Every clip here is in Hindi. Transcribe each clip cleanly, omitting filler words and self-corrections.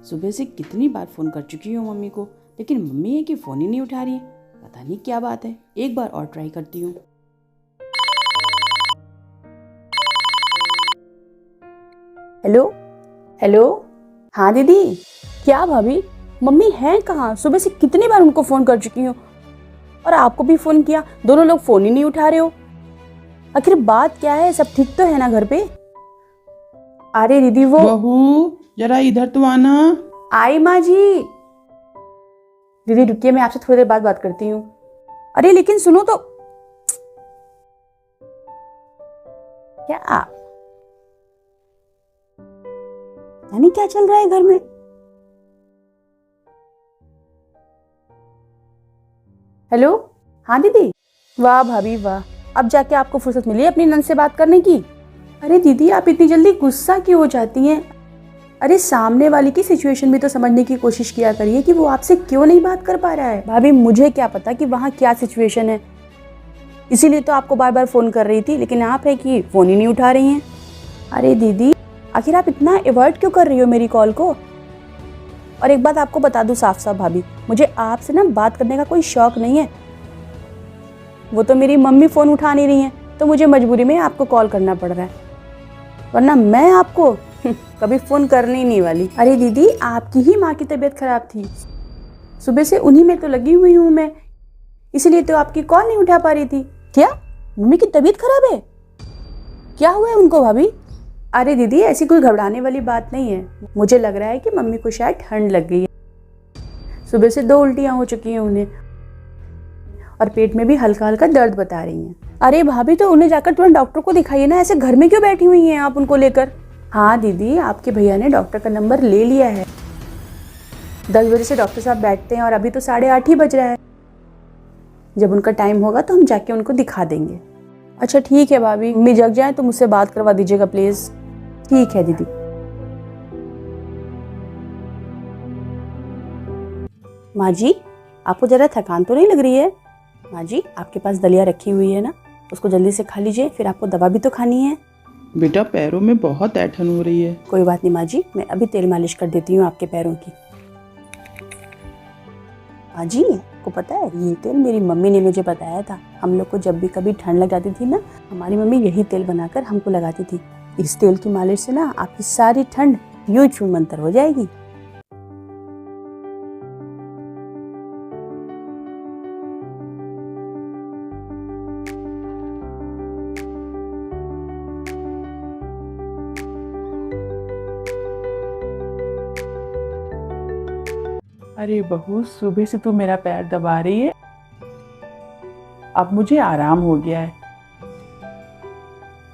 सुबह से कितनी बार फ़ोन कर चुकी हूँ मम्मी को, लेकिन मम्मी है कि फ़ोन ही नहीं उठा रही है। पता नहीं क्या बात है, एक बार और ट्राई करती हूँ। Hello hello. हाँ दीदी। क्या भाभी, मम्मी हैं कहाँ? सुबह से कितनी बार उनको फ़ोन कर चुकी हूँ और आपको भी फ़ोन किया, दोनों लोग फ़ोन ही नहीं उठा रहे हो। आखिर बात क्या है? सब ठीक तो है ना घर पे? अरे दीदी वो बहू जरा इधर तो आना। आई माँ जी। दीदी रुकिए, मैं आपसे थोड़ी देर बाद बात करती हूँ। अरे लेकिन सुनो तो। क्या यानी क्या चल रहा है घर में? हेलो। हाँ दीदी। वाह भाभी वाह, अब जाके आपको फुर्सत मिली अपनी नंद से बात करने की। अरे दीदी आप इतनी जल्दी गुस्सा क्यों हो जाती हैं? अरे सामने वाले की सिचुएशन भी तो समझने की कोशिश किया करिए कि वो आपसे क्यों नहीं बात कर पा रहा है। भाभी मुझे क्या पता कि वहाँ क्या सिचुएशन है, इसीलिए तो आपको बार बार फ़ोन कर रही थी, लेकिन आप है कि फ़ोन ही नहीं उठा रही हैं। अरे दीदी आखिर आप इतना अवॉइड क्यों कर रही हो मेरी कॉल को? और एक बात आपको बता दूं साफ साफ भाभी, मुझे आपसे ना बात करने का कोई शौक नहीं है। वो तो मेरी मम्मी फ़ोन उठा नहीं रही हैं, तो मुझे मजबूरी में आपको कॉल करना पड़ रहा है, वरना मैं आपको कभी फ़ोन करने ही नहीं वाली। अरे दीदी आपकी ही माँ की तबीयत खराब थी, सुबह से उन्हीं में तो लगी हुई हूँ मैं, इसीलिए तो आपकी कॉल नहीं उठा पा रही थी। क्या मम्मी की तबीयत खराब है? क्या हुआ है उनको भाभी? अरे दीदी ऐसी कोई घबराने वाली बात नहीं है, मुझे लग रहा है कि मम्मी को शायद ठंड लग गई है। सुबह से 2 उल्टियाँ हो चुकी हैं उन्हें और पेट में भी हल्का हल्का दर्द बता रही हैं। अरे भाभी तो उन्हें जाकर तुरंत डॉक्टर को दिखाइए ना, ऐसे घर में क्यों बैठी हुई हैं आप उनको लेकर? हाँ दीदी आपके भैया ने डॉक्टर का नंबर ले लिया है। 10 बजे से डॉक्टर साहब बैठते हैं और अभी तो 8:30 ही बज रहा है। जब उनका टाइम होगा तो हम जाके उनको दिखा देंगे। अच्छा ठीक है भाभी, मम्मी जग जाए तो मुझसे बात करवा दीजिएगा प्लीज। ठीक है दीदी। माँ जी आपको जरा थकान तो नहीं लग रही है? माँ जी आपके पास दलिया रखी हुई है ना, उसको जल्दी से खा लीजिए, फिर आपको दवा भी तो खानी है। बेटा पैरों में बहुत ऐंठन हो रही है। कोई बात नहीं माँ जी, मैं अभी तेल मालिश कर देती हूँ आपके पैरों की। माँ जी आपको पता है ये तेल मेरी मम्मी ने मुझे बताया था, हम लोग को जब भी कभी ठंड लग जाती थी ना, हमारी मम्मी यही तेल बनाकर हमको लगाती थी। इस तेल की मालिश से ना आपकी सारी ठंड यूं छू मंतर हो जाएगी। अरे बहू सुबह से तू मेरा पैर दबा रही है, अब मुझे आराम हो गया है।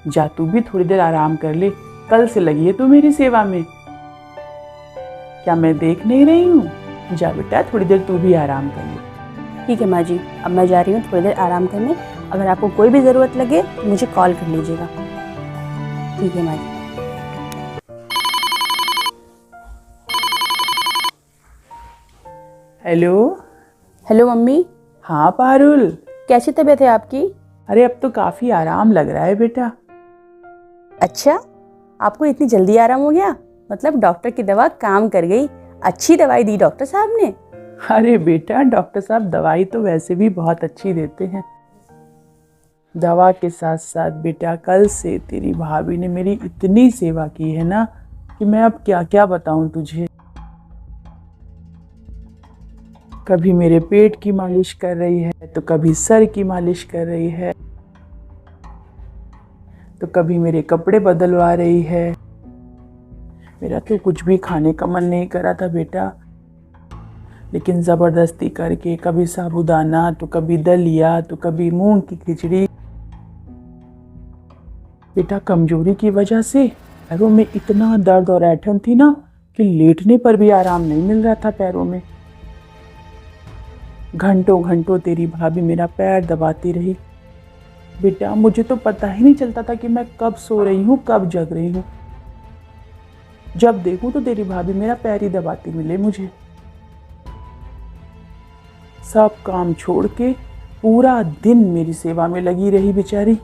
जा तू भी थोड़ी देर आराम कर ले, कल से लगी है तू मेरी सेवा में। क्या मैं देख नहीं रही हूँ? जा बेटा थोड़ी देर तू भी आराम कर ले। ठीक है माँ जी, अब मैं जा रही हूँ थोड़ी देर आराम करने, अगर आपको कोई भी ज़रूरत लगे तो मुझे कॉल कर लीजिएगा। ठीक है माँ जी। हेलो। Hello mummy. हाँ पारुल, कैसी तबीयत है आपकी? अरे अब तो काफी आराम लग रहा है बेटा। अच्छा आपको इतनी जल्दी आराम हो गया? मतलब डॉक्टर की दवा काम कर गई, अच्छी दवाई दी डॉक्टर साहब ने। अरे बेटा डॉक्टर साहब दवाई तो वैसे भी बहुत अच्छी देते हैं, दवा के साथ साथ बेटा कल से तेरी भाभी ने मेरी इतनी सेवा की है ना कि मैं अब क्या क्या बताऊं तुझे। कभी मेरे पेट की मालिश कर रही है, तो कभी सर की मालिश कर रही है, तो कभी मेरे कपड़े बदलवा रही है। मेरा तो कुछ भी खाने का मन नहीं करा था बेटा, लेकिन ज़बरदस्ती करके कभी साबूदाना, तो कभी दलिया, तो कभी मूंग की खिचड़ी। बेटा कमजोरी की वजह से पैरों में इतना दर्द और ऐंठन थी ना कि लेटने पर भी आराम नहीं मिल रहा था पैरों में। घंटों घंटों तेरी भाभी मेरा पैर दबाती रही। बेटा मुझे तो पता ही नहीं चलता था कि मैं कब सो रही हूँ कब जग रही हूँ। जब देखूं तो तेरी भाभी मेरा पैर ही दबाती मिले मुझे। सब काम छोड़ के पूरा दिन मेरी सेवा में लगी रही बेचारी,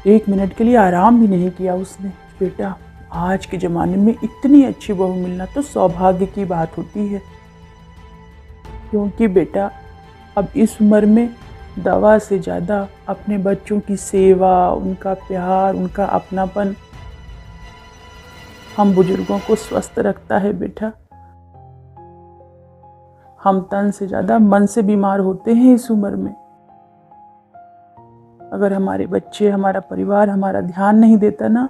1 मिनट के लिए आराम भी नहीं किया उसने। बेटा आज के ज़माने में इतनी अच्छी बहू मिलना तो सौभाग्य की बात होती है, क्योंकि बेटा अब इस उम्र में दवा से ज़्यादा अपने बच्चों की सेवा, उनका प्यार, उनका अपनापन हम बुजुर्गों को स्वस्थ रखता है बेटा। हम तन से ज़्यादा मन से बीमार होते हैं इस उम्र में। अगर हमारे बच्चे, हमारा परिवार हमारा ध्यान नहीं देता ना,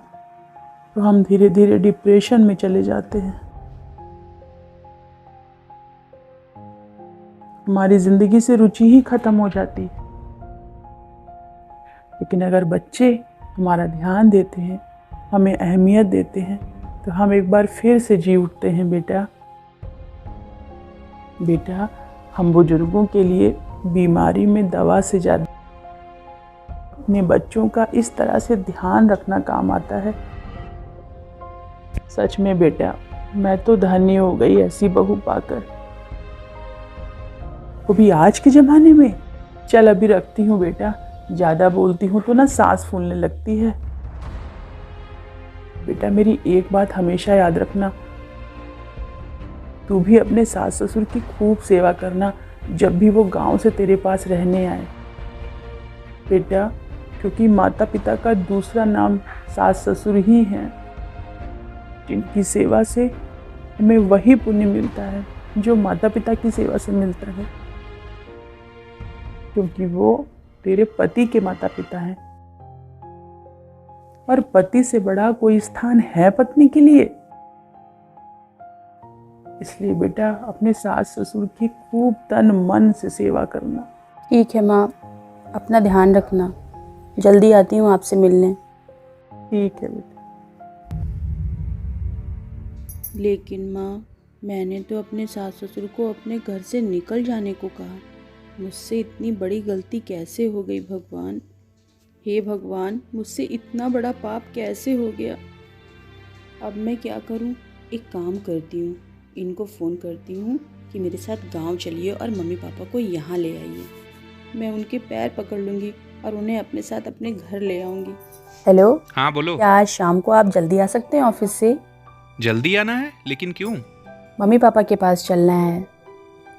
तो हम धीरे धीरे डिप्रेशन में चले जाते हैं। हमारी ज़िंदगी से रुचि ही खत्म हो जाती है। लेकिन अगर बच्चे हमारा ध्यान देते हैं, हमें अहमियत देते हैं, तो हम एक बार फिर से जी उठते हैं बेटा। बेटा, हम बुजुर्गों के लिए बीमारी में दवा से ज़्यादा अपने बच्चों का इस तरह से ध्यान रखना काम आता है। सच में बेटा, मैं तो धन्य हो गई ऐसी बहू पाकर, वो भी आज के ज़माने में। चल अभी रखती हूँ बेटा, ज़्यादा बोलती हूँ तो ना सांस फूलने लगती है। बेटा मेरी एक बात हमेशा याद रखना, तू भी अपने सास ससुर की खूब सेवा करना जब भी वो गांव से तेरे पास रहने आए बेटा, क्योंकि माता पिता का दूसरा नाम सास ससुर ही है, जिनकी सेवा से हमें वही पुण्य मिलता है जो माता पिता की सेवा से मिलता है, क्योंकि वो तेरे पति के माता पिता हैं। और पति से बड़ा कोई स्थान है पत्नी के लिए। इसलिए बेटा अपने सास ससुर की खूब तन मन से सेवा करना। ठीक है माँ, अपना ध्यान रखना। जल्दी आती हूँ आपसे मिलने। ठीक है बेटा। लेकिन माँ, मैंने तो अपने सास ससुर को अपने घर से निकल जाने को कहा। मुझसे इतनी बड़ी गलती कैसे हो गई भगवान? हे भगवान, मुझसे इतना बड़ा पाप कैसे हो गया? अब मैं क्या करूं? एक काम करती हूं, इनको फ़ोन करती हूं कि मेरे साथ गांव चलिए और मम्मी पापा को यहाँ ले आइए। मैं उनके पैर पकड़ लूँगी और उन्हें अपने साथ अपने घर ले आऊँगी। हेलो। हाँ बोलो। क्या आज शाम को आप जल्दी आ सकते हैं ऑफिस से? जल्दी आना है, लेकिन क्यों? मम्मी पापा के पास चलना है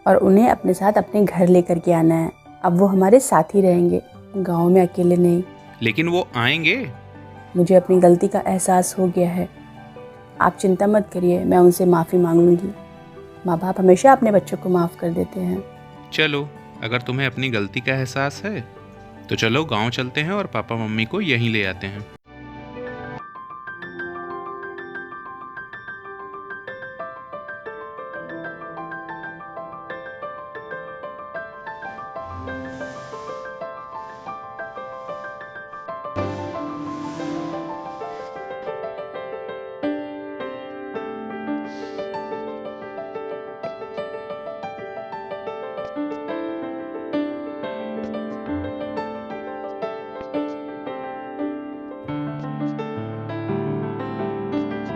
और उन्हें अपने साथ अपने घर लेकर के आना है। अब वो हमारे साथ ही रहेंगे, गाँव में अकेले नहीं। लेकिन वो आएंगे। मुझे अपनी गलती का एहसास हो गया है। आप चिंता मत करिए, मैं उनसे माफ़ी मांग लूँगी। माँ बाप हमेशा अपने बच्चों को माफ़ कर देते हैं। चलो, अगर तुम्हें अपनी गलती का एहसास है तो चलो गांव चलते हैं और पापा मम्मी को यहीं ले आते हैं।